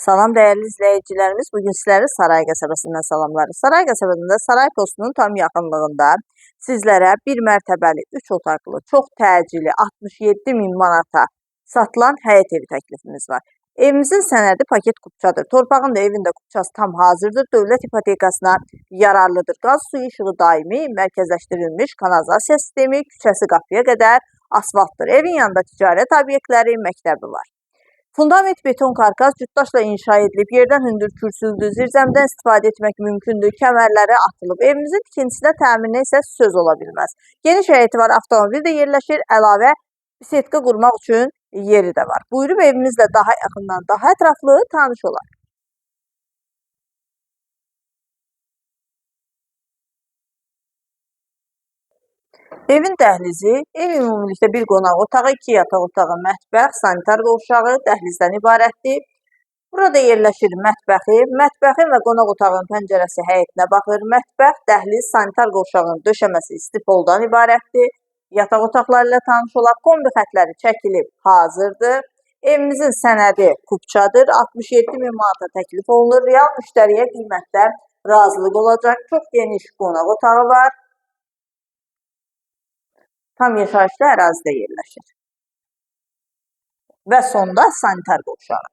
Salam dəyərli izləyicilərimiz, bugün sizləri Saray qəsəbəsindən salamlarız. Saray qəsəbəsində Saray postunun tam yaxınlığında sizlərə bir mərtəbəli, 3 otaqlı, çox təcili 67 min manata satılan həyət evi təklifimiz var. Evimizin sənədi paket kupçadır. Torpağın da evin də kupçası tam hazırdır. Dövlət ipotekasına yararlıdır. Qaz, suyu, işığı daimi, mərkəzləşdirilmiş kanalizasiya sistemi, küçəsi qapıya qədər asfaltdır. Evin yanında ticarət obyektləri, məktəbi var. Fundament beton karkas cütdaşla inşa edilib, yerdən hündür kürsüldür, zirzəmdən istifadə etmək mümkündür, kəmərləri atılıb. Evimizin tikintisinə təmirinə isə söz ola bilməz. Geniş həyəti var, avtomobil də yerləşir, əlavə bisetka qurmaq üçün yeri də var. Buyurub evimizlə daha yaxından, daha ətraflı tanış olaq. Evin dəhlizi, ev ümumilikdə bir qonaq otağı, 2 yataq otağı, mətbəx, sanitar qovşağı, dəhlizdən ibarətdir. Burada yerləşir mətbəxi. Mətbəxin və qonaq otağının pəncərəsi həyətinə baxır. Mətbəx, dəhliz, sanitar qovşağının döşəməsi istipoldan ibarətdir. Yataq otaqları ilə tanış olaq. Kombi xətləri çəkilib, hazırdır. Evimizin sənədi kupçadır. 67 min manata təklif olunur. Real müştəriyə qiymətdə razılıq olacaq. Çox geniş qonaq otağı var. Tam yaşayışlı ərazidə yerləşir. Və sonda sanitar qovşağı.